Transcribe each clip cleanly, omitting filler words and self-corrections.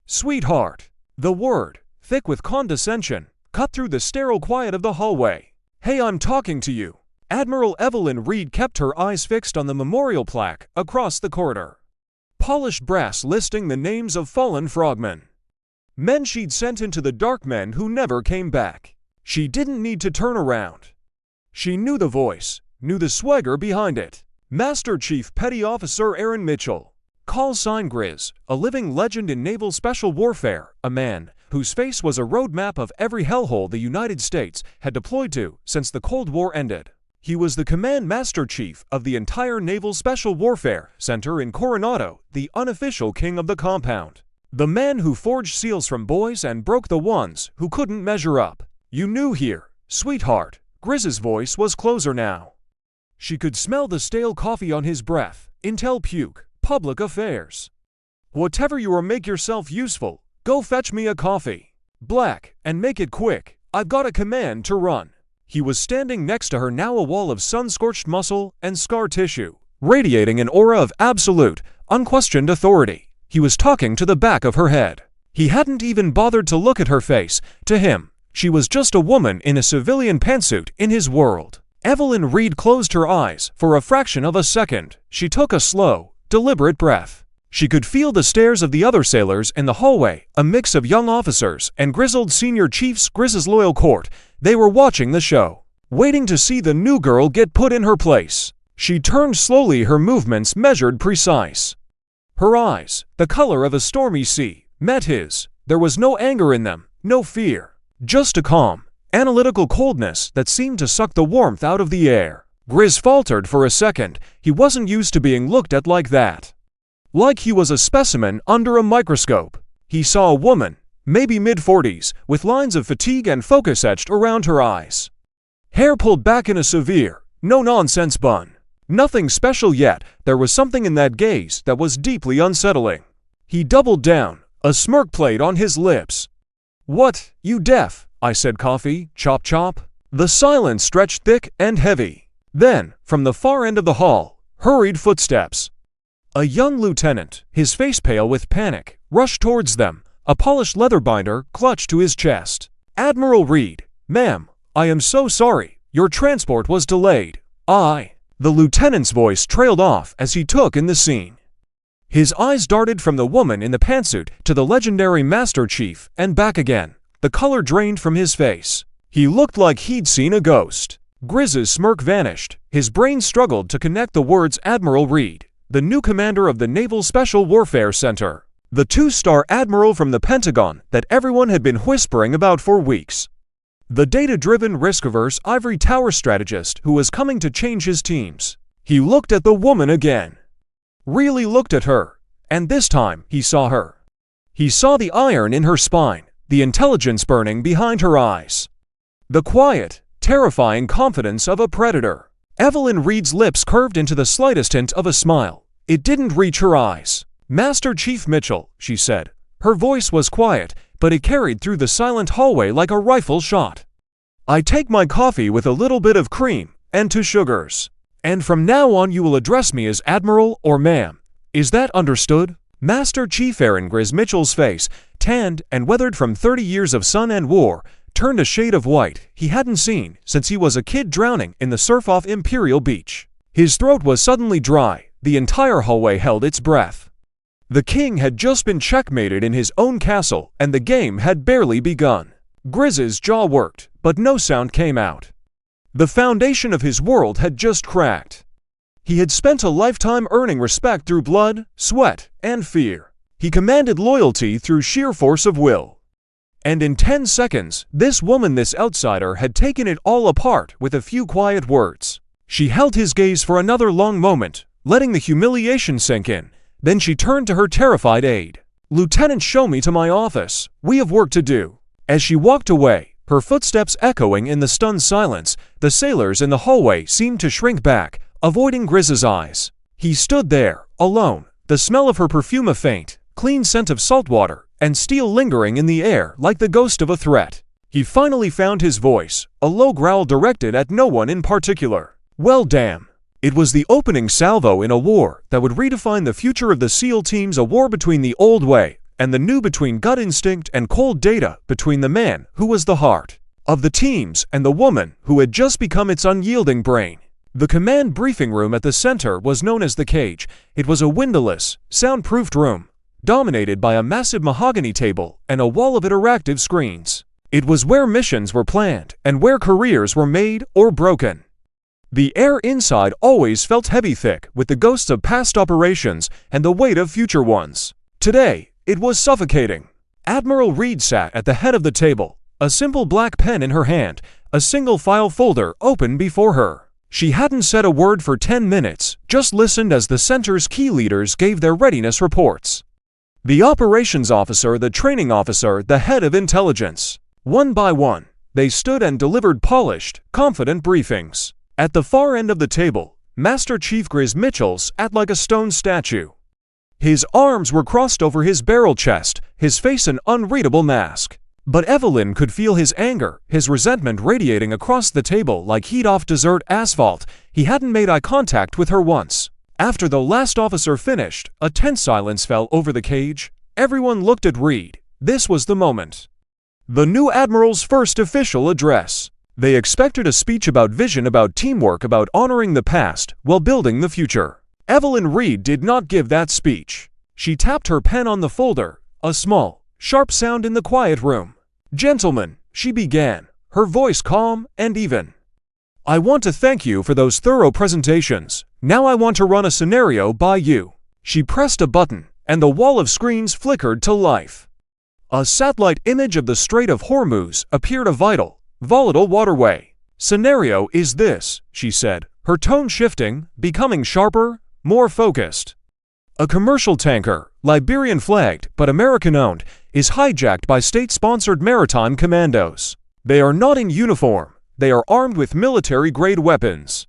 Sweetheart. The word, thick with condescension, cut through the sterile quiet of the hallway. Hey, I'm talking to you. Admiral Evelyn Reed kept her eyes fixed on the memorial plaque across the corridor. Polished brass listing the names of fallen frogmen. Men she'd sent into the dark, men who never came back. She didn't need to turn around. She knew the voice, knew the swagger behind it. Master Chief Petty Officer Aaron Mitchell. Call sign Grizz, a living legend in Naval Special Warfare, a man whose face was a roadmap of every hellhole the United States had deployed to since the Cold War ended. He was the Command Master Chief of the entire Naval Special Warfare Center in Coronado, the unofficial king of the compound. The man who forged seals from boys and broke the ones who couldn't measure up. You knew here, sweetheart. Grizz's voice was closer now. She could smell the stale coffee on his breath. Intel puke. Public affairs. Whatever you are, make yourself useful. Go fetch me a coffee. Black, and make it quick. I've got a command to run. He was standing next to her now, a wall of sun-scorched muscle and scar tissue, radiating an aura of absolute, unquestioned authority. He was talking to the back of her head. He hadn't even bothered to look at her face. To him, she was just a woman in a civilian pantsuit in his world. Evelyn Reed closed her eyes for a fraction of a second. She took a slow, deliberate breath. She could feel the stares of the other sailors in the hallway, a mix of young officers and grizzled senior chiefs. Grizz's loyal court. They were watching the show, waiting to see the new girl get put in her place. She turned slowly, her movements measured, precise. Her eyes, the color of a stormy sea, met his. There was no anger in them, no fear, just a calm, analytical coldness that seemed to suck the warmth out of the air. Grizz faltered for a second. He wasn't used to being looked at like that. Like he was a specimen under a microscope. He saw a woman, maybe mid-40s, with lines of fatigue and focus etched around her eyes. Hair pulled back in a severe, no-nonsense bun. Nothing special, yet there was something in that gaze that was deeply unsettling. He doubled down, a smirk played on his lips. "What, you deaf?" I said. "Coffee, chop chop?" The silence stretched thick and heavy. Then, from the far end of the hall, hurried footsteps. A young lieutenant, his face pale with panic, rushed towards them, a polished leather binder clutched to his chest. "Admiral Reed, ma'am, I am so sorry. Your transport was delayed." The lieutenant's voice trailed off as he took in the scene. His eyes darted from the woman in the pantsuit to the legendary Master Chief and back again. The color drained from his face. He looked like he'd seen a ghost. Grizz's smirk vanished. His brain struggled to connect the words. Admiral Reed, the new commander of the Naval Special Warfare Center. The two-star admiral from the Pentagon that everyone had been whispering about for weeks. The data-driven, risk-averse ivory tower strategist who was coming to change his teams. He looked at the woman again. Really looked at her. And this time, he saw her. He saw the iron in her spine, the intelligence burning behind her eyes. The quiet, terrifying confidence of a predator. Evelyn Reed's lips curved into the slightest hint of a smile. It didn't reach her eyes. "Master Chief Mitchell," she said. Her voice was quiet, but it carried through the silent hallway like a rifle shot. "I take my coffee with a little bit of cream, and 2 sugars. And from now on you will address me as Admiral or ma'am. Is that understood?" Master Chief Aaron Grizz Mitchell's face, tanned and weathered from 30 years of sun and war, turned a shade of white he hadn't seen since he was a kid drowning in the surf off Imperial Beach. His throat was suddenly dry. The entire hallway held its breath. The king had just been checkmated in his own castle, and the game had barely begun. Grizz's jaw worked, but no sound came out. The foundation of his world had just cracked. He had spent a lifetime earning respect through blood, sweat, and fear. He commanded loyalty through sheer force of will. And in 10 seconds, this woman, this outsider, had taken it all apart with a few quiet words. She held his gaze for another long moment, letting the humiliation sink in. Then she turned to her terrified aide. "Lieutenant, show me to my office. We have work to do." As she walked away, her footsteps echoing in the stunned silence, the sailors in the hallway seemed to shrink back, avoiding Grizz's eyes. He stood there, alone, the smell of her perfume, a faint, clean scent of salt water and steel lingering in the air like the ghost of a threat. He finally found his voice, a low growl directed at no one in particular. "Well, damn. It was the opening salvo in a war that would redefine the future of the SEAL teams, a war between the old way and the new between gut instinct and cold data between the man who was the heart of the teams and the woman who had just become its unyielding brain. The command briefing room at the center was known as the cage. It was a windowless, soundproofed room, dominated by a massive mahogany table and a wall of interactive screens. It was where missions were planned and where careers were made or broken. The air inside always felt heavy, thick with the ghosts of past operations and the weight of future ones. Today, it was suffocating. Admiral Reed sat at the head of the table, a simple black pen in her hand, a single file folder open before her. She hadn't said a word for 10 minutes, just listened as the center's key leaders gave their readiness reports. The operations officer, the training officer, the head of intelligence. One by one, they stood and delivered polished, confident briefings. At the far end of the table, Master Chief Grizz Mitchell sat like a stone statue. His arms were crossed over his barrel chest, his face an unreadable mask. But Evelyn could feel his anger, his resentment radiating across the table like heat off desert asphalt. He hadn't made eye contact with her once. After the last officer finished, a tense silence fell over the cage. Everyone looked at Reed. This was the moment. The new admiral's first official address. They expected a speech about vision, about teamwork, about honoring the past while building the future. Evelyn Reed did not give that speech. She tapped her pen on the folder, a small, sharp sound in the quiet room. "Gentlemen," she began, her voice calm and even. "I want to thank you for those thorough presentations. Now I want to run a scenario by you." She pressed a button, and the wall of screens flickered to life. A satellite image of the Strait of Hormuz appeared, a vital, volatile waterway. "Scenario is this," she said, her tone shifting, becoming sharper, more focused. "A commercial tanker, Liberian-flagged but American-owned, is hijacked by state-sponsored maritime commandos. They are not in uniform. They are armed with military-grade weapons.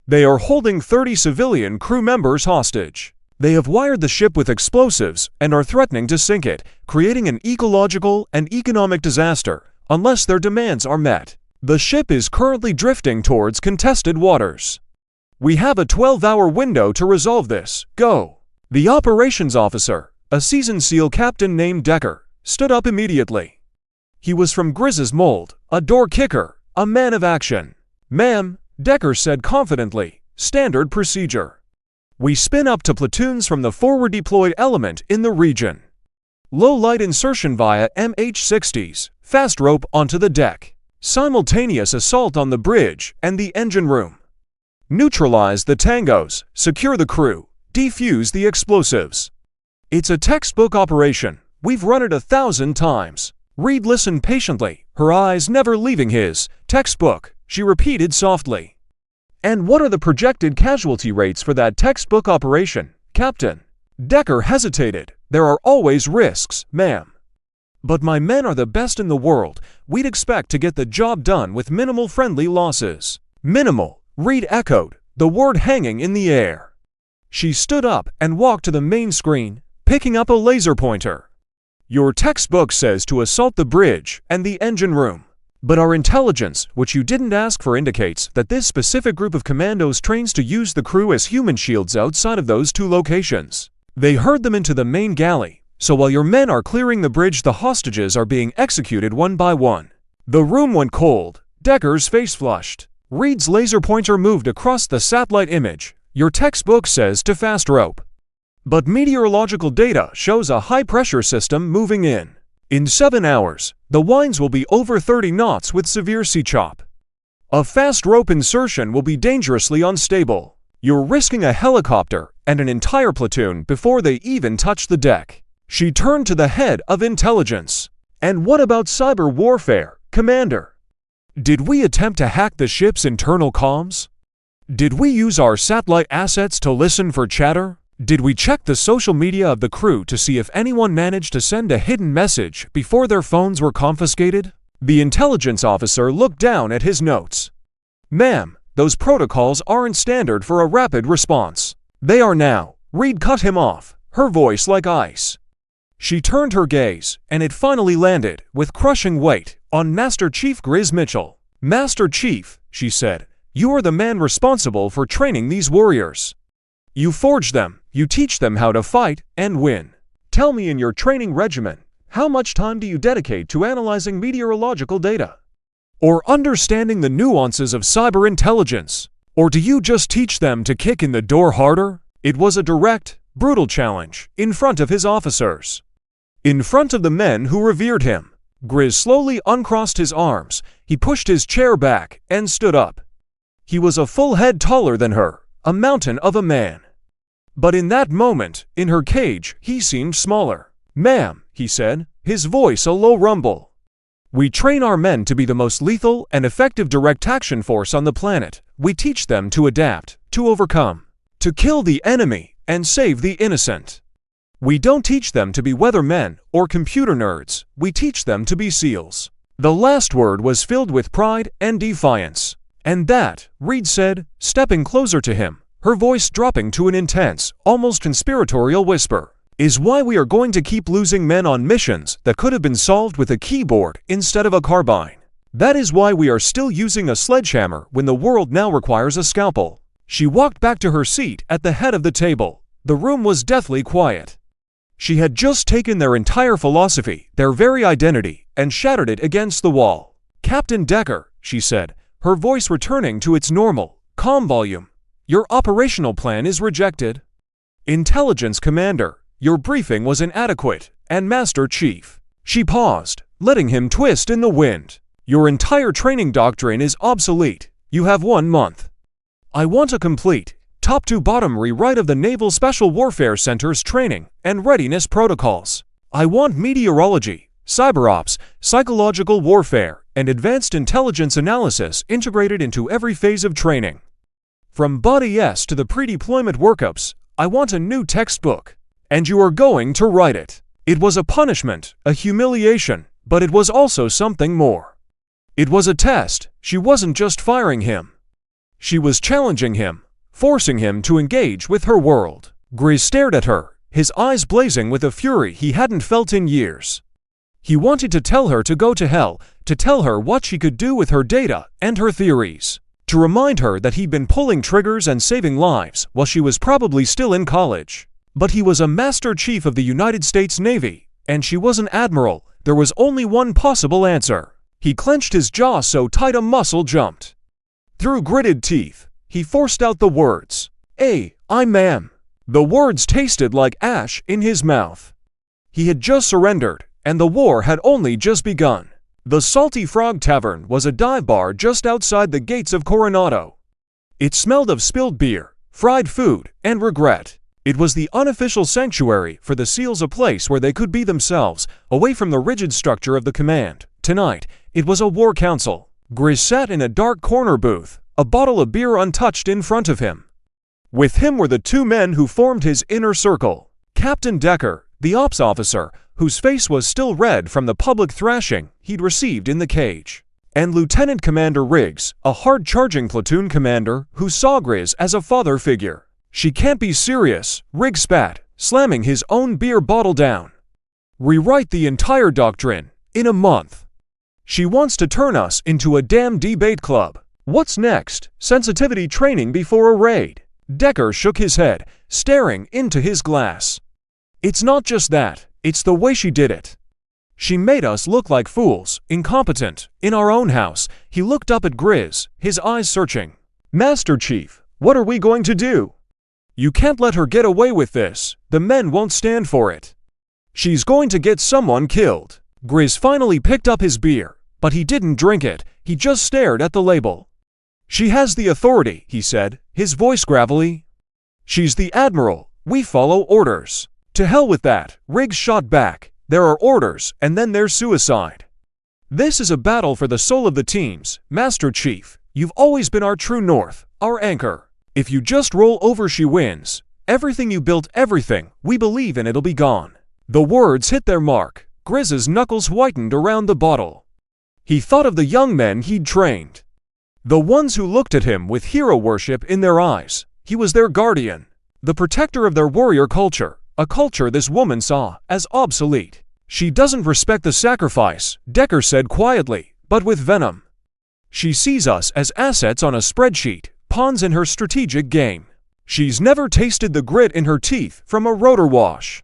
They are holding 30 civilian crew members hostage. They have wired the ship with explosives and are threatening to sink it, creating an ecological and economic disaster unless their demands are met. The ship is currently drifting towards contested waters. We have a 12-hour window to resolve this. Go." The operations officer, a seasoned SEAL captain named Decker, stood up immediately. He was from Grizz's mold, a door kicker, a man of action. "Ma'am," Decker said confidently, "standard procedure. We spin up to platoons from the forward deployed element in the region. Low light insertion via MH-60s, fast rope onto the deck. Simultaneous assault on the bridge and the engine room. Neutralize the tangos, secure the crew, defuse the explosives. It's a textbook operation. We've run it 1,000 times." Reed listened patiently, her eyes never leaving his. "Textbook," she repeated softly. "And what are the projected casualty rates for that textbook operation, Captain?" Decker hesitated. "There are always risks, ma'am. But my men are the best in the world. We'd expect to get the job done with minimal friendly losses." "Minimal," Reed echoed, the word hanging in the air. She stood up and walked to the main screen, picking up a laser pointer. "Your textbook says to assault the bridge and the engine room. But our intelligence, which you didn't ask for, indicates that this specific group of commandos trains to use the crew as human shields outside of those 2 locations. They herd them into the main galley, so while your men are clearing the bridge, the hostages are being executed one by one." The room went cold. Decker's face flushed. Reed's laser pointer moved across the satellite image. "Your textbook says to fast rope. But meteorological data shows a high-pressure system moving in. In 7 hours, the winds will be over 30 knots with severe sea chop. A fast rope insertion will be dangerously unstable. You're risking a helicopter and an entire platoon before they even touch the deck." She turned to the head of intelligence. "And what about cyber warfare, Commander? Did we attempt to hack the ship's internal comms? Did we use our satellite assets to listen for chatter? Did we check the social media of the crew to see if anyone managed to send a hidden message before their phones were confiscated?" The intelligence officer looked down at his notes. "Ma'am, those protocols aren't standard for a rapid response." "They are now." Reed cut him off, her voice like ice. She turned her gaze, and it finally landed, with crushing weight, on Master Chief Grizz Mitchell. "Master Chief," she said, "you are the man responsible for training these warriors. You forge them, you teach them how to fight and win. Tell me, in your training regimen, how much time do you dedicate to analyzing meteorological data? Or understanding the nuances of cyber intelligence? Or do you just teach them to kick in the door harder? It was a direct, brutal challenge in front of his officers. In front of the men who revered him. Grizz slowly uncrossed his arms, he pushed his chair back, and stood up. He was a full head taller than her, a mountain of a man. But in that moment, in her cage, he seemed smaller. "Ma'am," he said, his voice a low rumble. "We train our men to be the most lethal and effective direct action force on the planet. We teach them to adapt, to overcome, to kill the enemy, and save the innocent. We don't teach them to be weathermen or computer nerds. We teach them to be SEALs." The last word was filled with pride and defiance. "And that," Reed said, stepping closer to him, her voice dropping to an intense, almost conspiratorial whisper, "is why we are going to keep losing men on missions that could have been solved with a keyboard instead of a carbine. That is why we are still using a sledgehammer when the world now requires a scalpel." She walked back to her seat at the head of the table. The room was deathly quiet. She had just taken their entire philosophy, their very identity, and shattered it against the wall. "Captain Decker," she said, her voice returning to its normal, calm volume, "your operational plan is rejected. Intelligence Commander, your briefing was inadequate, and Master Chief." She paused, letting him twist in the wind. "Your entire training doctrine is obsolete. You have 1 month. I want a complete, top-to-bottom rewrite of the Naval Special Warfare Center's training and readiness protocols. I want meteorology, cyberops, psychological warfare, and advanced intelligence analysis integrated into every phase of training. From Body S to the pre-deployment workups, I want a new textbook. And you are going to write it." It was a punishment, a humiliation, but it was also something more. It was a test. She wasn't just firing him. She was challenging him, forcing him to engage with her world. Grizz stared at her, his eyes blazing with a fury he hadn't felt in years. He wanted to tell her to go to hell, to tell her what she could do with her data and her theories, to remind her that he'd been pulling triggers and saving lives while she was probably still in college. But he was a Master Chief of the United States Navy, and she was an Admiral. There was only one possible answer. He clenched his jaw so tight a muscle jumped. Through gritted teeth, he forced out the words, "I ma'am." The words tasted like ash in his mouth. He had just surrendered, and the war had only just begun. The Salty Frog Tavern was a dive bar just outside the gates of Coronado. It smelled of spilled beer, fried food, and regret. It was the unofficial sanctuary for the SEALs, a place where they could be themselves, away from the rigid structure of the command. Tonight, it was a war council. Grizz sat in a dark corner booth, a bottle of beer untouched in front of him. With him were the 2 men who formed his inner circle. Captain Decker, the ops officer, whose face was still red from the public thrashing he'd received in the cage, and Lieutenant Commander Riggs, a hard-charging platoon commander who saw Grizz as a father figure. "She can't be serious," Riggs spat, slamming his own beer bottle down. "Rewrite the entire doctrine, in a month. She wants to turn us into a damn debate club. What's next? Sensitivity training before a raid?" Decker shook his head, staring into his glass. "It's not just that, it's the way she did it. She made us look like fools, incompetent, in our own house." He looked up at Grizz, his eyes searching. "Master Chief, what are we going to do? You can't let her get away with this. The men won't stand for it. She's going to get someone killed." Grizz finally picked up his beer, but he didn't drink it, he just stared at the label. "She has the authority," he said, his voice gravelly. "She's the Admiral. We follow orders." "To hell with that," Riggs shot back. "There are orders, and then there's suicide. This is a battle for the soul of the teams, Master Chief. You've always been our true north, our anchor. If you just roll over, she wins. Everything you built, everything we believe in, it'll be gone." The words hit their mark. Grizz's knuckles whitened around the bottle. He thought of the young men he'd trained. The ones who looked at him with hero worship in their eyes. He was their guardian, the protector of their warrior culture, a culture this woman saw as obsolete. "She doesn't respect the sacrifice," Decker said quietly, but with venom. "She sees us as assets on a spreadsheet, pawns in her strategic game. She's never tasted the grit in her teeth from a rotor wash."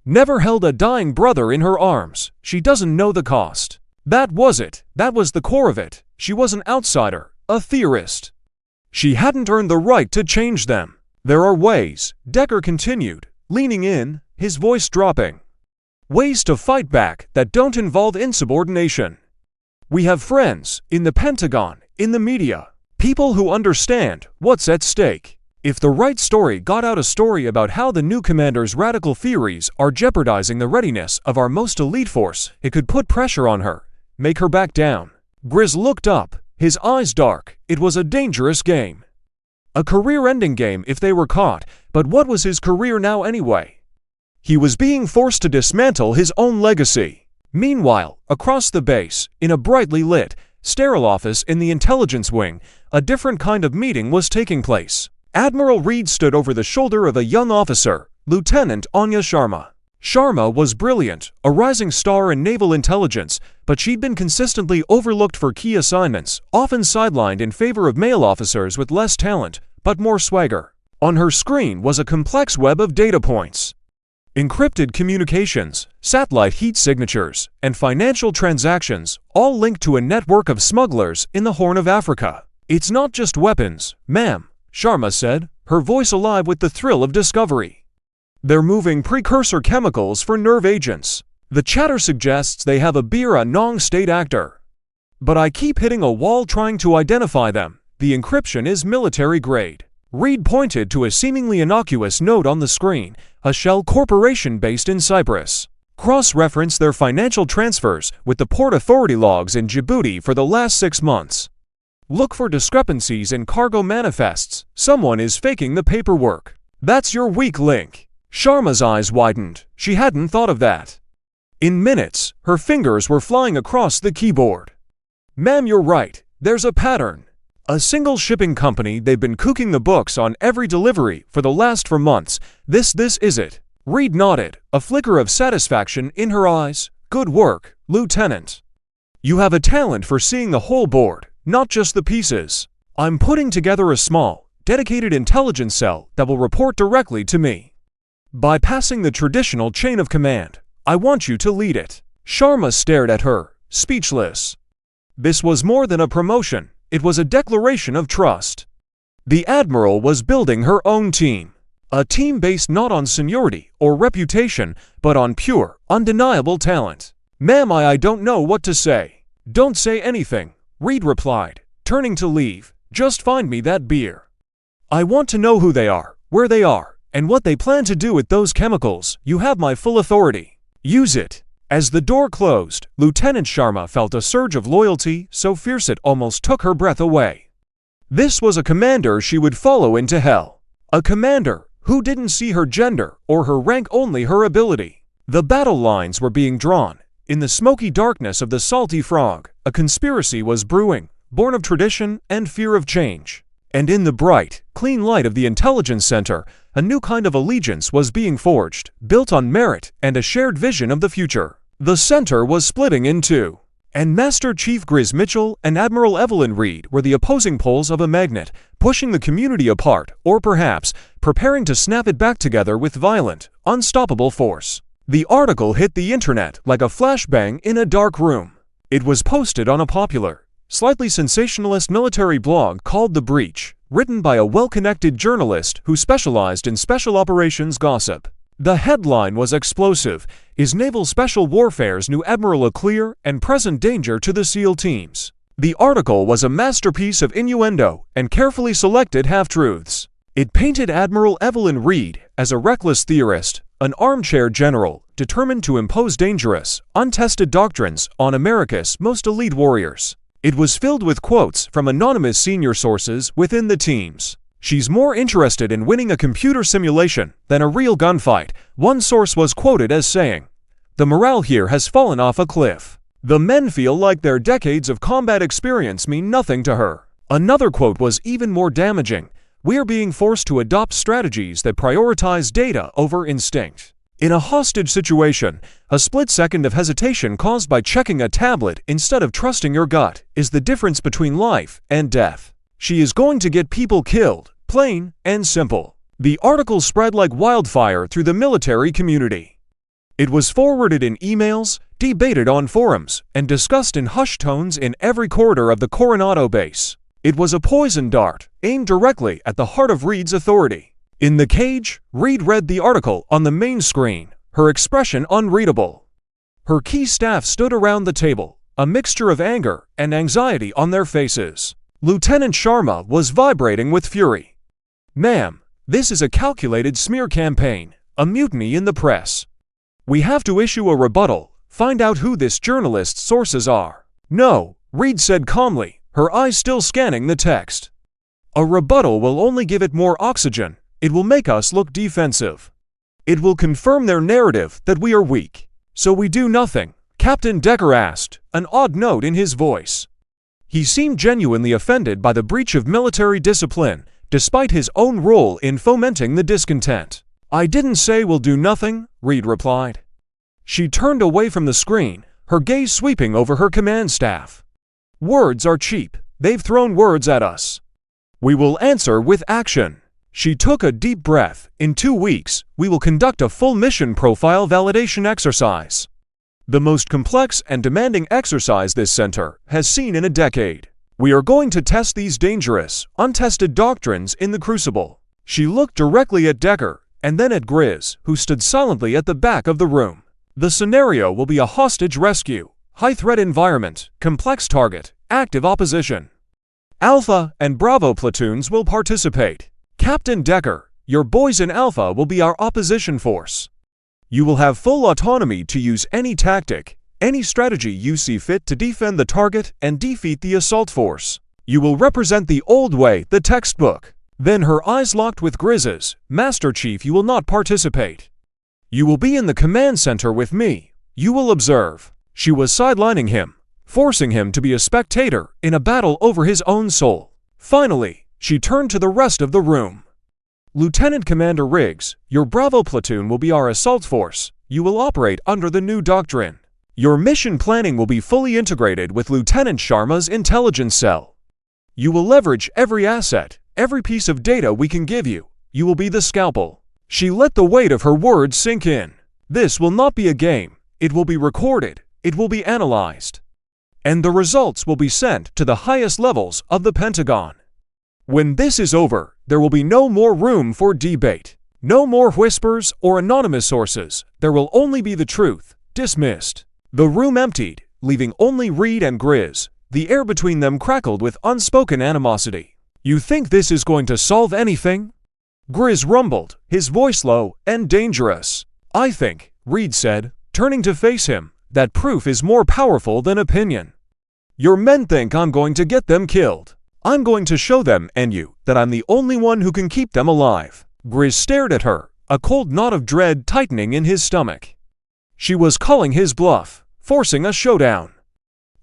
Never held a dying brother in her arms. She doesn't know the cost. That was it. That was the core of it. She was an outsider, a theorist. She hadn't earned the right to change them. There are ways, Decker continued, leaning in, his voice dropping. Ways to fight back that don't involve insubordination. We have friends, in the Pentagon, in the media, people who understand what's at stake. If the right story got out a story about how the new commander's radical theories are jeopardizing the readiness of our most elite force, it could put pressure on her, make her back down. Grizz looked up, his eyes dark. It was a dangerous game. A career-ending game if they were caught, but what was his career now anyway? He was being forced to dismantle his own legacy. Meanwhile, across the base, in a brightly lit, sterile office in the intelligence wing, a different kind of meeting was taking place. Admiral Reed stood over the shoulder of a young officer, Lieutenant Anya Sharma. Sharma was brilliant, a rising star in naval intelligence, but she'd been consistently overlooked for key assignments, often sidelined in favor of male officers with less talent, but more swagger. On her screen was a complex web of data points. Encrypted communications, satellite heat signatures, and financial transactions, all linked to a network of smugglers in the Horn of Africa. It's not just weapons, ma'am, Sharma said, her voice alive with the thrill of discovery. They're moving precursor chemicals for nerve agents. The chatter suggests they have a Bira non-state actor. But I keep hitting a wall trying to identify them. The encryption is military grade. Reed pointed to a seemingly innocuous note on the screen, a shell corporation based in Cyprus. Cross-reference their financial transfers with the Port Authority logs in Djibouti for the last 6 months. Look for discrepancies in cargo manifests. Someone is faking the paperwork. That's your weak link. Sharma's eyes widened. She hadn't thought of that. In minutes, her fingers were flying across the keyboard. Ma'am, you're right. There's a pattern. A single shipping company, they've been cooking the books on every delivery for the last 4 months. This is it. Reed nodded, a flicker of satisfaction in her eyes. Good work, Lieutenant. You have a talent for seeing the whole board, not just the pieces. I'm putting together a small, dedicated intelligence cell that will report directly to me. Bypassing the traditional chain of command, I want you to lead it. Sharma stared at her, speechless. This was more than a promotion, it was a declaration of trust. The Admiral was building her own team. A team based not on seniority or reputation, but on pure, undeniable talent. Ma'am, I don't know what to say. Don't say anything, Reed replied, turning to leave. Just find me that beer. I want to know who they are, where they are, and what they plan to do with those chemicals. You have my full authority. Use it. As the door closed, Lieutenant Sharma felt a surge of loyalty so fierce it almost took her breath away. This was a commander she would follow into hell. A commander who didn't see her gender or her rank, only her ability. The battle lines were being drawn. In the smoky darkness of the Salty Frog, a conspiracy was brewing, born of tradition and fear of change. And in the bright, clean light of the intelligence center, a new kind of allegiance was being forged, built on merit and a shared vision of the future. The center was splitting in two, and Master Chief Grizz Mitchell and Admiral Evelyn Reed were the opposing poles of a magnet, pushing the community apart, or perhaps preparing to snap it back together with violent, unstoppable force. The article hit the internet like a flashbang in a dark room. It was posted on a popular, slightly sensationalist military blog called The Breach, written by a well-connected journalist who specialized in special operations gossip. The headline was explosive. Is Naval Special Warfare's new Admiral a clear and present danger to the SEAL teams? The article was a masterpiece of innuendo and carefully selected half-truths. It painted Admiral Evelyn Reed as a reckless theorist, an armchair general determined to impose dangerous, untested doctrines on America's most elite warriors. It was filled with quotes from anonymous senior sources within the teams. She's more interested in winning a computer simulation than a real gunfight, one source was quoted as saying. The morale here has fallen off a cliff. The men feel like their decades of combat experience mean nothing to her. Another quote was even more damaging. We're being forced to adopt strategies that prioritize data over instinct. In a hostage situation, a split second of hesitation caused by checking a tablet instead of trusting your gut is the difference between life and death. She is going to get people killed, plain and simple. The article spread like wildfire through the military community. It was forwarded in emails, debated on forums, and discussed in hushed tones in every corridor of the Coronado base. It was a poison dart, aimed directly at the heart of Reed's authority. In the cage, Reed read the article on the main screen, her expression unreadable. Her key staff stood around the table, a mixture of anger and anxiety on their faces. Lieutenant Sharma was vibrating with fury. "Ma'am, this is a calculated smear campaign, a mutiny in the press. We have to issue a rebuttal, find out who this journalist's sources are." "No," Reed said calmly, her eyes still scanning the text. "A rebuttal will only give it more oxygen. It will make us look defensive. It will confirm their narrative that we are weak. So we do nothing?" Captain Decker asked, an odd note in his voice. He seemed genuinely offended by the breach of military discipline, despite his own role in fomenting the discontent. "I didn't say we'll do nothing," Reed replied. She turned away from the screen, her gaze sweeping over her command staff. "Words are cheap. They've thrown words at us. We will answer with action." She took a deep breath. "In 2 weeks, we will conduct a full mission profile validation exercise. The most complex and demanding exercise this center has seen in a decade. We are going to test these dangerous, untested doctrines in the crucible." She looked directly at Decker, and then at Grizz, who stood silently at the back of the room. "The scenario will be a hostage rescue, high-threat environment, complex target, active opposition. Alpha and Bravo platoons will participate. Captain Decker, your boys in Alpha will be our opposition force. You will have full autonomy to use any tactic, any strategy you see fit to defend the target and defeat the assault force. You will represent the old way, the textbook." Then her eyes locked with Grizz's. "Master Chief, you will not participate. You will be in the command center with me. You will observe." She was sidelining him, forcing him to be a spectator in a battle over his own soul. Finally, she turned to the rest of the room. "Lieutenant Commander Riggs, your Bravo platoon will be our assault force. You will operate under the new doctrine. Your mission planning will be fully integrated with Lieutenant Sharma's intelligence cell. You will leverage every asset, every piece of data we can give you. You will be the scalpel." She let the weight of her words sink in. "This will not be a game. It will be recorded. It will be analyzed. And the results will be sent to the highest levels of the Pentagon. When this is over, there will be no more room for debate. No more whispers or anonymous sources. There will only be the truth." Dismissed. The room emptied, leaving only Reed and Grizz. The air between them crackled with unspoken animosity. "You think this is going to solve anything?" Grizz rumbled, his voice low and dangerous. "I think," Reed said, turning to face him, "that proof is more powerful than opinion. Your men think I'm going to get them killed. I'm going to show them and you that I'm the only one who can keep them alive." Grizz stared at her, a cold knot of dread tightening in his stomach. She was calling his bluff, forcing a showdown.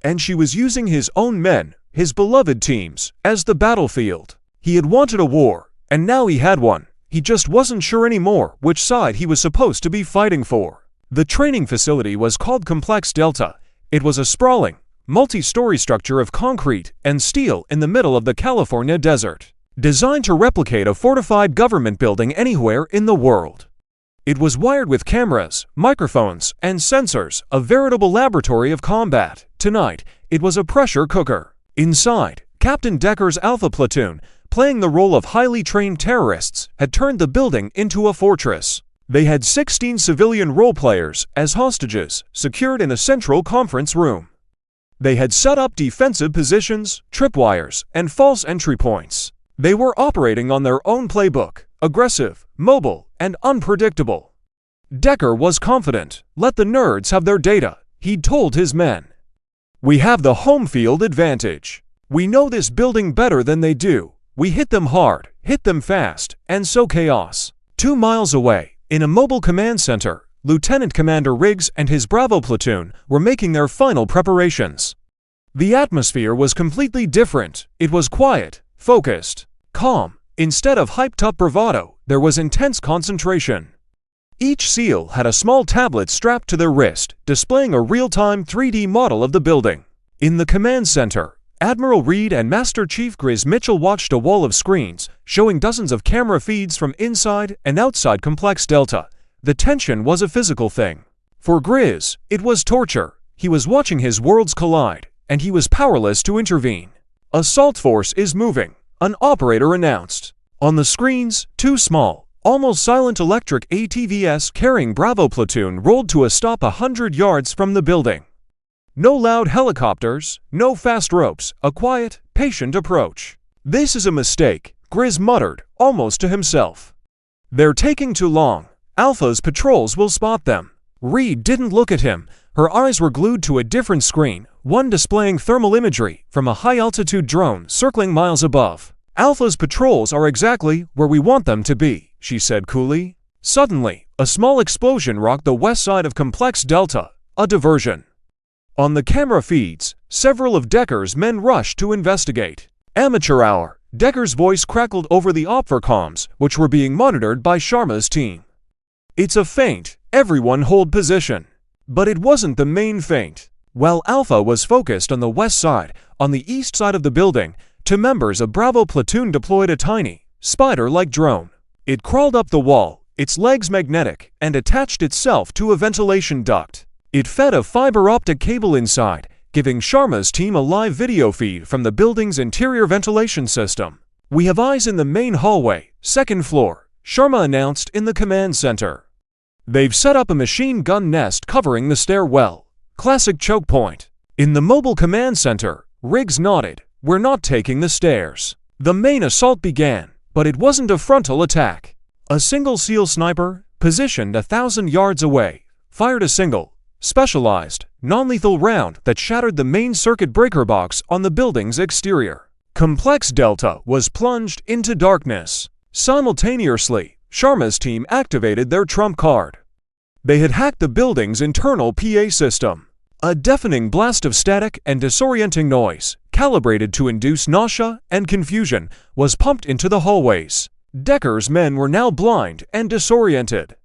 And she was using his own men, his beloved teams, as the battlefield. He had wanted a war, and now he had one. He just wasn't sure anymore which side he was supposed to be fighting for. The training facility was called Complex Delta. It was a sprawling, multi-story structure of concrete and steel in the middle of the California desert, designed to replicate a fortified government building anywhere in the world. It was wired with cameras, microphones, and sensors, a veritable laboratory of combat. Tonight, it was a pressure cooker. Inside, Captain Decker's Alpha platoon, playing the role of highly trained terrorists, had turned the building into a fortress. They had 16 civilian role players as hostages, secured in a central conference room. They had set up defensive positions, tripwires, and false entry points. They were operating on their own playbook, aggressive, mobile, and unpredictable. Decker was confident. "Let the nerds have their data," he'd told his men. "We have the home field advantage. We know this building better than they do. We hit them hard, hit them fast, and sow chaos." 2 miles away, in a mobile command center, Lieutenant Commander Riggs and his Bravo platoon were making their final preparations. The atmosphere was completely different. It was quiet, focused, calm. Instead of hyped-up bravado, there was intense concentration. Each SEAL had a small tablet strapped to their wrist, displaying a real-time 3D model of the building. In the command center, Admiral Reed and Master Chief Grizz Mitchell watched a wall of screens, showing dozens of camera feeds from inside and outside Complex Delta. The tension was a physical thing. For Grizz, it was torture. He was watching his worlds collide, and he was powerless to intervene. "Assault force is moving," an operator announced. On the screens, two small, almost silent electric ATVs carrying Bravo platoon rolled to a stop 100 yards from the building. No loud helicopters, no fast ropes, a quiet, patient approach. "This is a mistake," Grizz muttered, almost to himself. "They're taking too long. Alpha's patrols will spot them." Reed didn't look at him. Her eyes were glued to a different screen, one displaying thermal imagery from a high-altitude drone circling miles above. "Alpha's patrols are exactly where we want them to be," she said coolly. Suddenly, a small explosion rocked the west side of Complex Delta, a diversion. On the camera feeds, several of Decker's men rushed to investigate. "Amateur hour," Decker's voice crackled over the opfer comms, which were being monitored by Sharma's team. "It's a feint, everyone hold position." But it wasn't the main feint. While Alpha was focused on the west side, on the east side of the building, two members of Bravo platoon deployed a tiny, spider-like drone. It crawled up the wall, its legs magnetic, and attached itself to a ventilation duct. It fed a fiber optic cable inside, giving Sharma's team a live video feed from the building's interior ventilation system. "We have eyes in the main hallway, second floor," Sharma announced in the command center. "They've set up a machine gun nest covering the stairwell. Classic choke point." In the mobile command center, Riggs nodded. "We're not taking the stairs." The main assault began, but it wasn't a frontal attack. A single SEAL sniper, positioned 1,000 yards away, fired a single, specialized, non-lethal round that shattered the main circuit breaker box on the building's exterior. Complex Delta was plunged into darkness. Simultaneously, Sharma's team activated their trump card. They had hacked the building's internal PA system. A deafening blast of static and disorienting noise, calibrated to induce nausea and confusion, was pumped into the hallways. Decker's men were now blind and disoriented.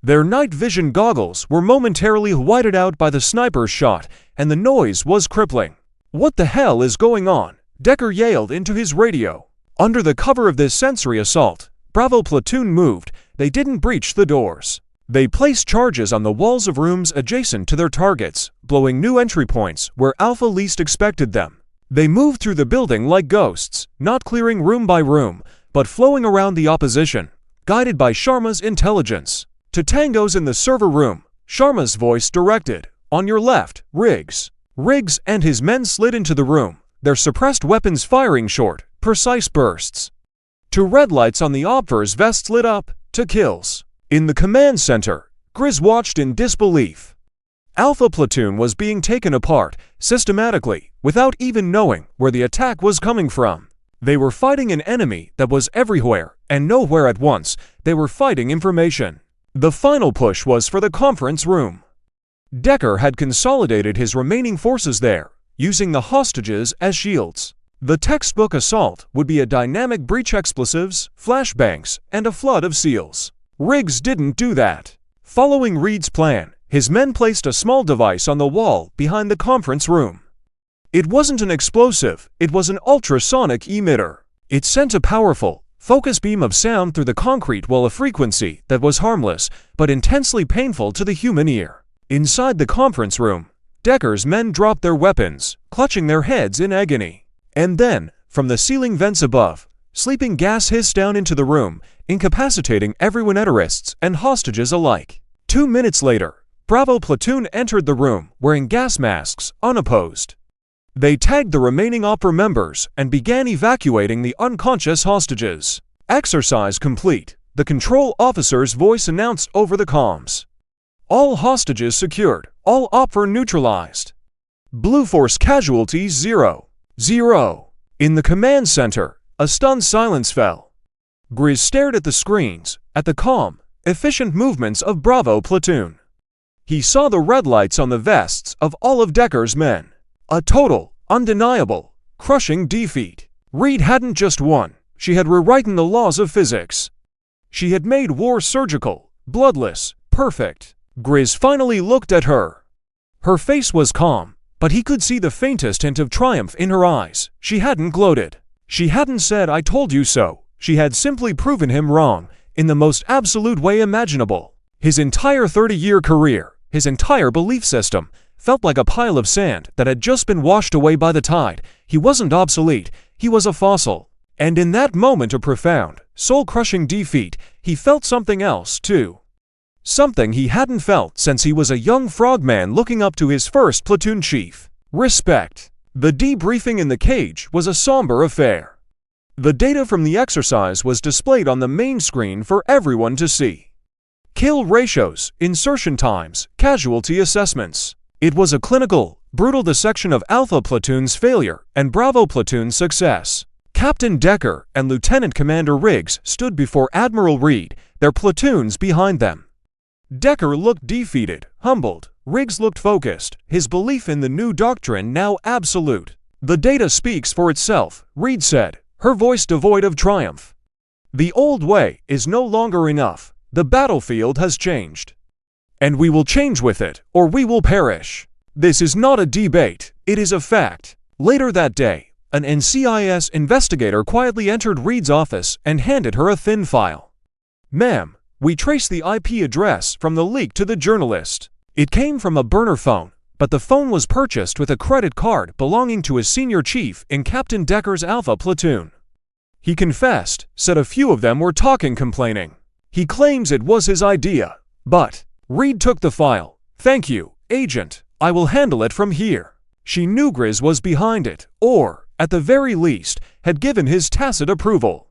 Their night vision goggles were momentarily whited out by the sniper's shot, and the noise was crippling. "What the hell is going on?" Decker yelled into his radio. Under the cover of this sensory assault, Bravo platoon moved. They didn't breach the doors. They placed charges on the walls of rooms adjacent to their targets, blowing new entry points where Alpha least expected them. They moved through the building like ghosts, not clearing room by room, but flowing around the opposition, guided by Sharma's intelligence. To tangos in the server room, Sharma's voice directed, "On your left, Riggs." Riggs and his men slid into the room, their suppressed weapons firing short, precise bursts. To red lights on the opfer's vests lit up, to kills. In the command center, Grizz watched in disbelief. Alpha platoon was being taken apart, systematically, without even knowing where the attack was coming from. They were fighting an enemy that was everywhere and nowhere at once. They were fighting information. The final push was for the conference room. Decker had consolidated his remaining forces there, using the hostages as shields. The textbook assault would be a dynamic breach, explosives, flashbangs, and a flood of SEALs. Riggs didn't do that. Following Reed's plan, his men placed a small device on the wall behind the conference room. It wasn't an explosive, it was an ultrasonic emitter. It sent a powerful, focus beam of sound through the concrete while a frequency that was harmless but intensely painful to the human ear. Inside the conference room, Decker's men dropped their weapons, clutching their heads in agony. And then, from the ceiling vents above, sleeping gas hissed down into the room, incapacitating everyone, terrorists and hostages alike. 2 minutes later, Bravo platoon entered the room wearing gas masks, unopposed. They tagged the remaining opera members and began evacuating the unconscious hostages. "Exercise complete," the control officer's voice announced over the comms. "All hostages secured, all opera neutralized. Blue Force casualties 0. In the command center, a stunned silence fell. Grizz stared at the screens, at the calm, efficient movements of Bravo platoon. He saw the red lights on the vests of all of Decker's men. A total, undeniable, crushing defeat. Reed hadn't just won, she had rewritten the laws of physics. She had made war surgical, bloodless, perfect. Grizz finally looked at her. Her face was calm, but he could see the faintest hint of triumph in her eyes. She hadn't gloated. She hadn't said, "I told you so." She had simply proven him wrong, in the most absolute way imaginable. His entire 30-year career, His entire belief system felt like a pile of sand that had just been washed away by the tide. He wasn't obsolete, he was a fossil. And in that moment of profound, soul-crushing defeat, he felt something else, too. Something he hadn't felt since he was a young frogman looking up to his first platoon chief. Respect. The debriefing in the cage was a somber affair. The data from the exercise was displayed on the main screen for everyone to see. Kill ratios, insertion times, casualty assessments. It was a clinical, brutal dissection of Alpha Platoon's failure and Bravo Platoon's success. Captain Decker and Lieutenant Commander Riggs stood before Admiral Reed, their platoons behind them. Decker looked defeated, humbled. Riggs looked focused, his belief in the new doctrine now absolute. "The data speaks for itself," Reed said, her voice devoid of triumph. "The old way is no longer enough. The battlefield has changed. And we will change with it, or we will perish. This is not a debate, it is a fact." Later that day, an NCIS investigator quietly entered Reed's office and handed her a thin file. "Ma'am, we traced the IP address from the leak to the journalist. It came from a burner phone, but the phone was purchased with a credit card belonging to a senior chief in Captain Decker's Alpha Platoon. He confessed, said a few of them were talking complaining. He claims it was his idea, but..." Reed took the file. "Thank you, Agent. I will handle it from here." She knew Grizz was behind it, or, at the very least, had given his tacit approval.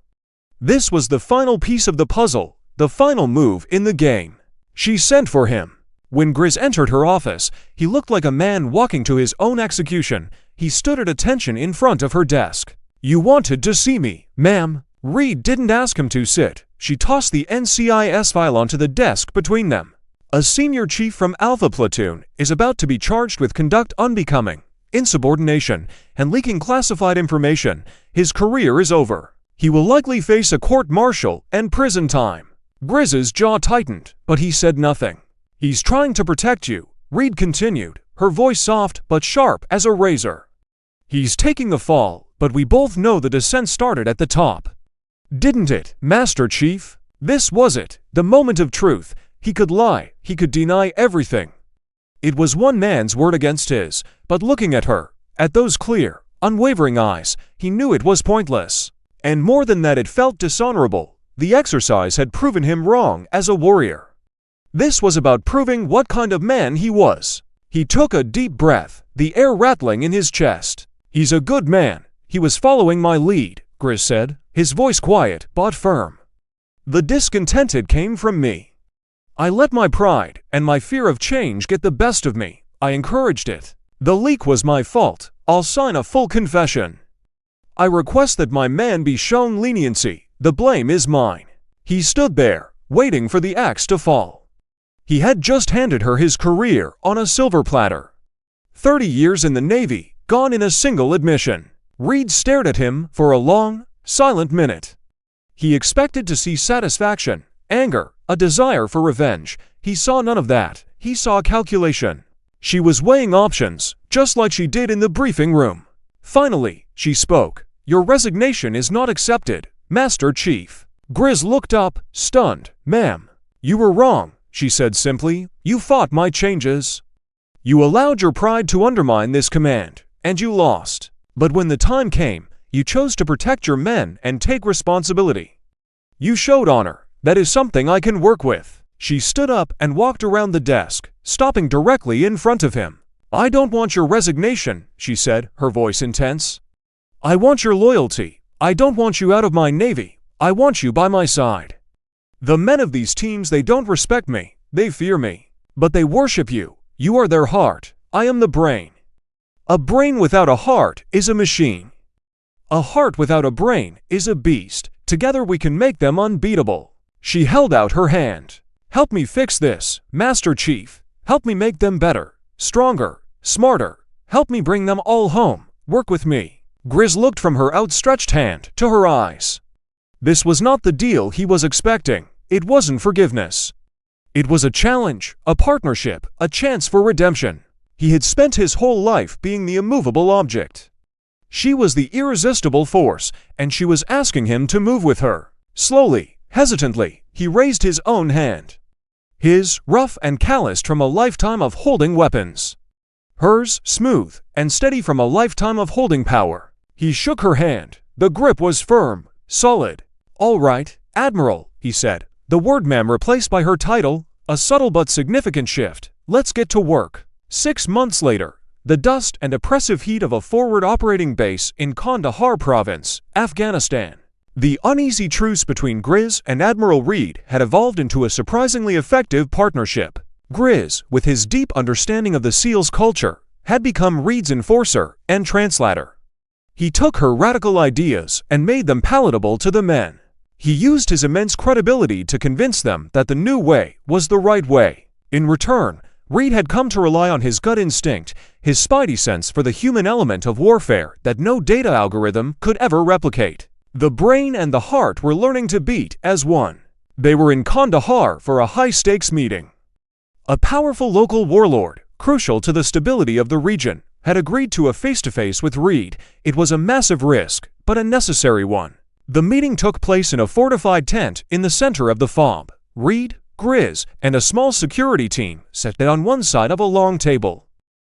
This was the final piece of the puzzle, the final move in the game. She sent for him. When Grizz entered her office, he looked like a man walking to his own execution. He stood at attention in front of her desk. "You wanted to see me, ma'am." Reed didn't ask him to sit. She tossed the NCIS file onto the desk between them. "A senior chief from Alpha Platoon is about to be charged with conduct unbecoming, insubordination, and leaking classified information. His career is over. He will likely face a court-martial and prison time." Grizz's jaw tightened, but he said nothing. "He's trying to protect you," Reed continued, her voice soft but sharp as a razor. "He's taking the fall, but we both know the descent started at the top. Didn't it, Master Chief? This was it, the moment of truth. He could lie, he could deny everything. It was one man's word against his, but looking at her, at those clear, unwavering eyes, he knew it was pointless. And more than that, it felt dishonorable. The exercise had proven him wrong as a warrior. This was about proving what kind of man he was." He took a deep breath, the air rattling in his chest. "He's a good man. He was following my lead," Grizz said, his voice quiet but firm. "The discontented came from me. I let my pride and my fear of change get the best of me. I encouraged it. The leak was my fault. I'll sign a full confession. I request that my man be shown leniency. The blame is mine." He stood there, waiting for the axe to fall. He had just handed her his career on a silver platter. 30 years in the Navy, gone in a single admission. Reed stared at him for a long, silent minute. He expected to see satisfaction, anger, a desire for revenge. He saw none of that. He saw calculation. She was weighing options, just like she did in the briefing room. Finally, she spoke. "Your resignation is not accepted, Master Chief." Grizz looked up, stunned. "Ma'am, you were wrong," she said simply. "You fought my changes. You allowed your pride to undermine this command, and you lost. But when the time came, you chose to protect your men and take responsibility. You showed honor. That is something I can work with." She stood up and walked around the desk, stopping directly in front of him. "I don't want your resignation," she said, her voice intense. "I want your loyalty. I don't want you out of my Navy. I want you by my side. The men of these teams, they don't respect me. They fear me. But they worship you. You are their heart. I am the brain. A brain without a heart is a machine. A heart without a brain is a beast. Together we can make them unbeatable." She held out her hand. "Help me fix this, Master Chief. Help me make them better, stronger, smarter. Help me bring them all home. Work with me." Grizz looked from her outstretched hand to her eyes. This was not the deal he was expecting. It wasn't forgiveness. It was a challenge, a partnership, a chance for redemption. He had spent his whole life being the immovable object. She was the irresistible force, and she was asking him to move with her. Slowly, hesitantly, he raised his own hand. His, rough and calloused from a lifetime of holding weapons. Hers, smooth and steady from a lifetime of holding power. He shook her hand. The grip was firm, solid. "All right, Admiral," he said. The word ma'am replaced by her title, a subtle but significant shift. "Let's get to work." 6 months later, the dust and oppressive heat of a forward operating base in Kandahar province, Afghanistan. The uneasy truce between Grizz and Admiral Reed had evolved into a surprisingly effective partnership. Grizz, with his deep understanding of the SEALs culture, had become Reed's enforcer and translator. He took her radical ideas and made them palatable to the men. He used his immense credibility to convince them that the new way was the right way. In return, Reed had come to rely on his gut instinct, his spidey sense for the human element of warfare that no data algorithm could ever replicate. The brain and the heart were learning to beat as one. They were in Kandahar for a high-stakes meeting. A powerful local warlord, crucial to the stability of the region, had agreed to a face-to-face with Reed. It was a massive risk, but a necessary one. The meeting took place in a fortified tent in the center of the FOB. Reed, Grizz, and a small security team sat on one side of a long table.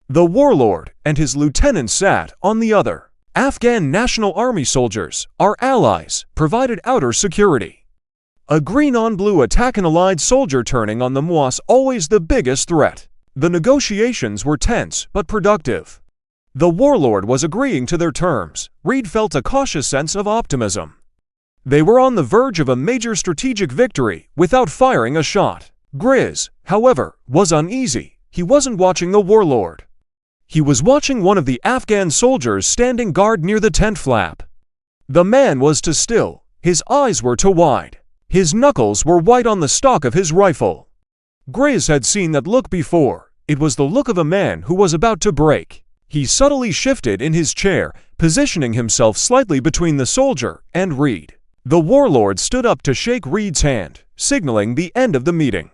The warlord and his lieutenant sat on the other. Afghan National Army soldiers, our allies, provided outer security. A green-on-blue attack an allied soldier turning on them was always the biggest threat. The negotiations were tense but productive. The warlord was agreeing to their terms. Reed felt a cautious sense of optimism. They were on the verge of a major strategic victory without firing a shot. Grizz, however, was uneasy. He wasn't watching the warlord. He was watching one of the Afghan soldiers standing guard near the tent flap. The man was too still. His eyes were too wide. His knuckles were white on the stock of his rifle. Grizz had seen that look before. It was the look of a man who was about to break. He subtly shifted in his chair, positioning himself slightly between the soldier and Reed. The warlord stood up to shake Reed's hand, signaling the end of the meeting.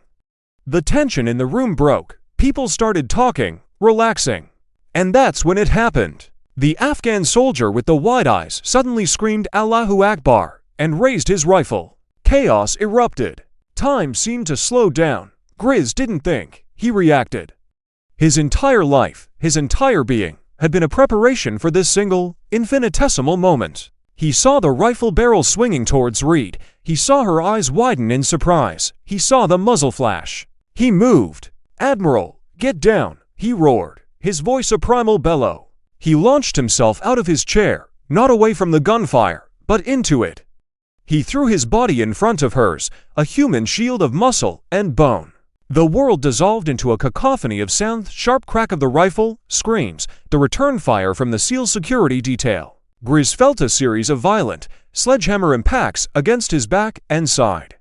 The tension in the room broke. People started talking, relaxing. And that's when it happened. The Afghan soldier with the wide eyes suddenly screamed Allahu Akbar and raised his rifle. Chaos erupted. Time seemed to slow down. Grizz didn't think, he reacted. His entire life, his entire being, had been a preparation for this single, infinitesimal moment. He saw the rifle barrel swinging towards Reed. He saw her eyes widen in surprise. He saw the muzzle flash. He moved. "Admiral, get down," he roared, his voice a primal bellow. He launched himself out of his chair, not away from the gunfire, but into it. He threw his body in front of hers, a human shield of muscle and bone. The world dissolved into a cacophony of sound, sharp crack of the rifle, screams, the return fire from the SEAL security detail. Grizz felt a series of violent, sledgehammer impacts against his back and side.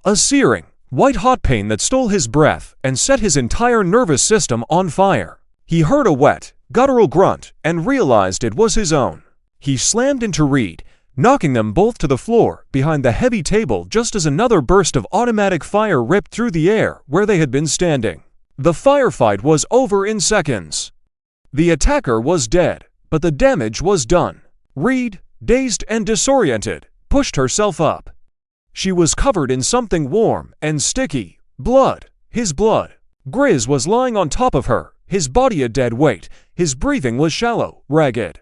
A searing, white-hot pain that stole his breath and set his entire nervous system on fire. He heard a wet, guttural grunt and realized it was his own. He slammed into Reed, knocking them both to the floor behind the heavy table just as another burst of automatic fire ripped through the air where they had been standing. The firefight was over in seconds. The attacker was dead, but the damage was done. Reed, dazed and disoriented, pushed herself up. She was covered in something warm and sticky. Blood. His blood. Grizz was lying on top of her, his body a dead weight. His breathing was shallow, ragged.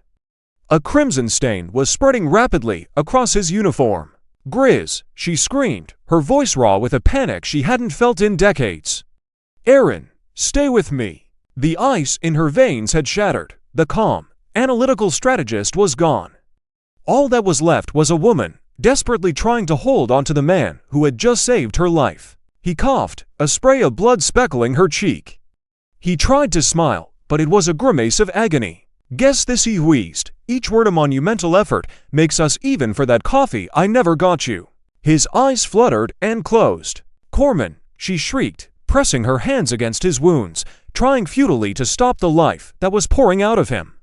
A crimson stain was spreading rapidly across his uniform. "Grizz," she screamed, her voice raw with a panic she hadn't felt in decades. "Aaron, stay with me." The ice in her veins had shattered. The calm, analytical strategist was gone. All that was left was a woman, desperately trying to hold onto the man who had just saved her life. He coughed, a spray of blood speckling her cheek. He tried to smile, but it was a grimace of agony. "Guess this," he wheezed, each word a monumental effort, "makes us even for that coffee I never got you." His eyes fluttered and closed. "Corman," she shrieked, pressing her hands against his wounds, trying futilely to stop the life that was pouring out of him.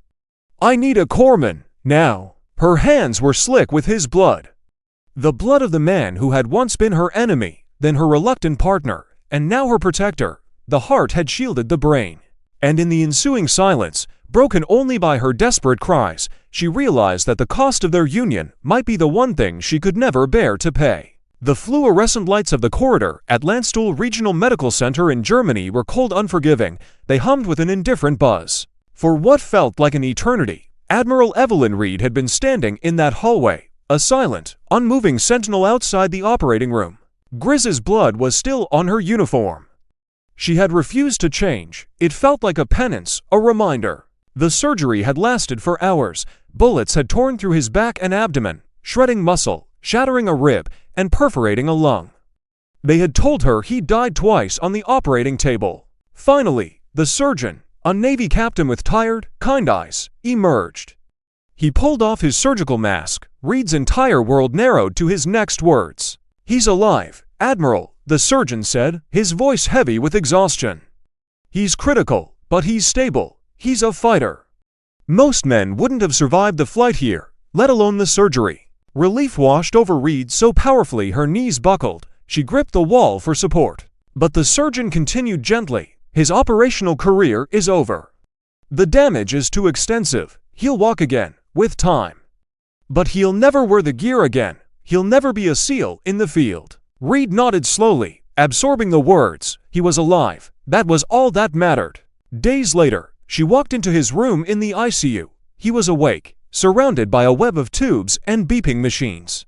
"I need a Corman, now." Her hands were slick with his blood. The blood of the man who had once been her enemy, then her reluctant partner, and now her protector. The heart had shielded the brain. And in the ensuing silence, broken only by her desperate cries, she realized that the cost of their union might be the one thing she could never bear to pay. The fluorescent lights of the corridor at Landstuhl Regional Medical Center in Germany were cold, unforgiving. They hummed with an indifferent buzz. For what felt like an eternity, Admiral Evelyn Reed had been standing in that hallway, a silent, unmoving sentinel outside the operating room. Grizz's blood was still on her uniform. She had refused to change. It felt like a penance, a reminder. The surgery had lasted for hours. Bullets had torn through his back and abdomen, shredding muscle, shattering a rib, and perforating a lung. They had told her he died twice on the operating table. Finally, the surgeon, a Navy captain with tired, kind eyes, emerged. He pulled off his surgical mask. Reed's entire world narrowed to his next words. "He's alive, Admiral," the surgeon said, his voice heavy with exhaustion. "He's critical, but he's stable. He's a fighter." Most men wouldn't have survived the flight here, let alone the surgery. Relief washed over Reed so powerfully her knees buckled. She gripped the wall for support. But the surgeon continued gently. "His operational career is over. The damage is too extensive. He'll walk again, with time. But he'll never wear the gear again. He'll never be a SEAL in the field." Reed nodded slowly, absorbing the words. He was alive. That was all that mattered. Days later, she walked into his room in the ICU. He was awake, surrounded by a web of tubes and beeping machines.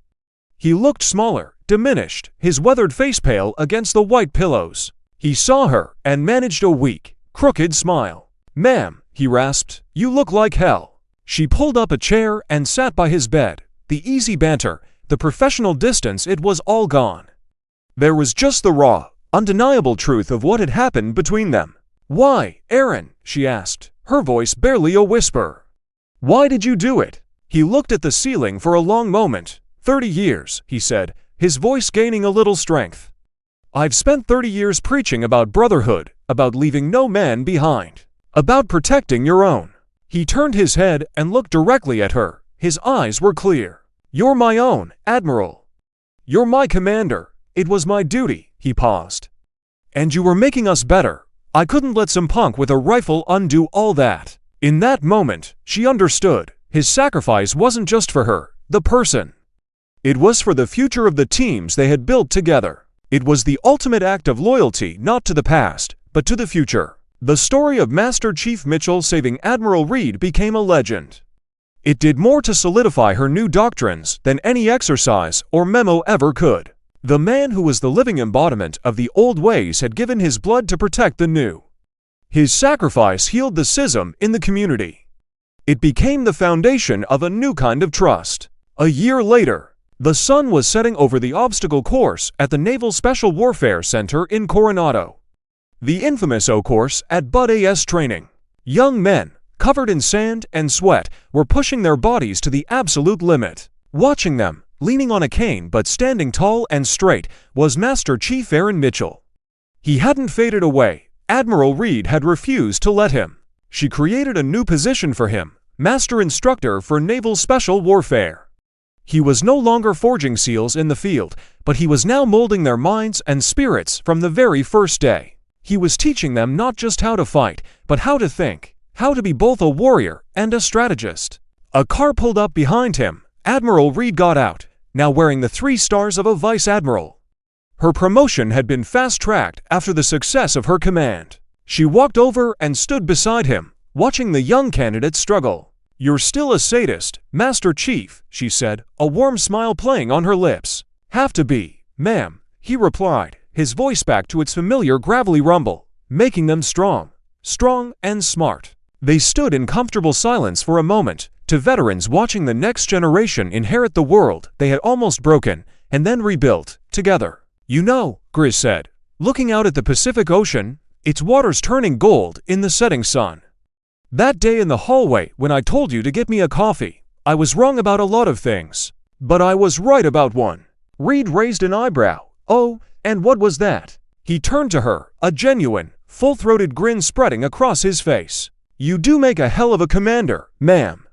He looked smaller, diminished, his weathered face pale against the white pillows. He saw her and managed a weak, crooked smile. "Ma'am," he rasped, "you look like hell." She pulled up a chair and sat by his bed. The easy banter, the professional distance, it was all gone. There was just the raw, undeniable truth of what had happened between them. "Why, Aaron?" she asked, her voice barely a whisper. "Why did you do it?" He looked at the ceiling for a long moment. 30 years, he said, his voice gaining a little strength. "I've spent 30 years preaching about brotherhood, about leaving no man behind, about protecting your own." He turned his head and looked directly at her. His eyes were clear. "You're my own, Admiral. You're my commander. It was my duty." He paused. "And you were making us better. I couldn't let some punk with a rifle undo all that." In that moment, she understood. His sacrifice wasn't just for her, the person. It was for the future of the teams they had built together. It was the ultimate act of loyalty, not to the past, but to the future. The story of Master Chief Mitchell saving Admiral Reed became a legend. It did more to solidify her new doctrines than any exercise or memo ever could. The man who was the living embodiment of the old ways had given his blood to protect the new. His sacrifice healed the schism in the community. It became the foundation of a new kind of trust. A year later, the sun was setting over the obstacle course at the Naval Special Warfare Center in Coronado. The infamous O course at Bud AS training. Young men, covered in sand and sweat, were pushing their bodies to the absolute limit. Watching them, leaning on a cane but standing tall and straight, was Master Chief Aaron Mitchell. He hadn't faded away. Admiral Reed had refused to let him. She created a new position for him, Master Instructor for Naval Special Warfare. He was no longer forging SEALs in the field, but he was now molding their minds and spirits from the very first day. He was teaching them not just how to fight, but how to think, how to be both a warrior and a strategist. A car pulled up behind him. Admiral Reed got out, now wearing the 3 stars of a vice admiral. Her promotion had been fast-tracked after the success of her command. She walked over and stood beside him, watching the young candidate struggle. "You're still a sadist, Master Chief," she said, a warm smile playing on her lips. "Have to be, ma'am," he replied, his voice back to its familiar gravelly rumble, making them strong and smart. They stood in comfortable silence for a moment, to veterans watching the next generation inherit the world they had almost broken and then rebuilt together. "You know," Grizz said, looking out at the Pacific Ocean, its waters turning gold in the setting sun. "That day in the hallway when I told you to get me a coffee, I was wrong about a lot of things, but I was right about one." Reed raised an eyebrow. "Oh, and what was that?" He turned to her, a genuine, full-throated grin spreading across his face. "You do make a hell of a commander, ma'am.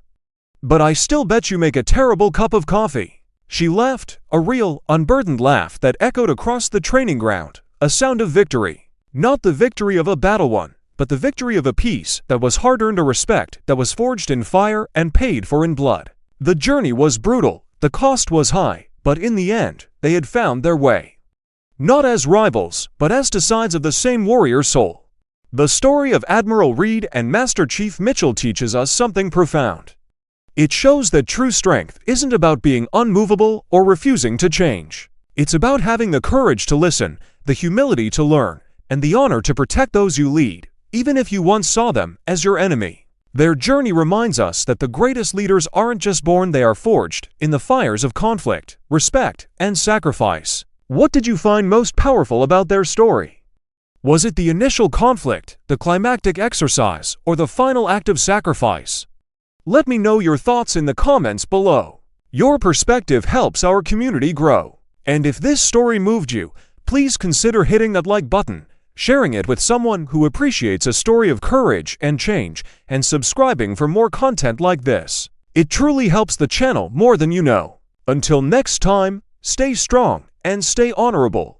But I still bet you make a terrible cup of coffee." She laughed, a real, unburdened laugh that echoed across the training ground, a sound of victory. Not the victory of a battle won, but the victory of a peace that was hard-earned, a respect that was forged in fire and paid for in blood. The journey was brutal, the cost was high, but in the end, they had found their way. Not as rivals, but as two sides of the same warrior soul. The story of Admiral Reed and Master Chief Mitchell teaches us something profound. It shows that true strength isn't about being unmovable or refusing to change. It's about having the courage to listen, the humility to learn, and the honor to protect those you lead, even if you once saw them as your enemy. Their journey reminds us that the greatest leaders aren't just born, they are forged in the fires of conflict, respect, and sacrifice. What did you find most powerful about their story? Was it the initial conflict, the climactic exercise, or the final act of sacrifice? Let me know your thoughts in the comments below. Your perspective helps our community grow. And if this story moved you, please consider hitting that like button, sharing it with someone who appreciates a story of courage and change, and subscribing for more content like this. It truly helps the channel more than you know. Until next time, stay strong and stay honorable.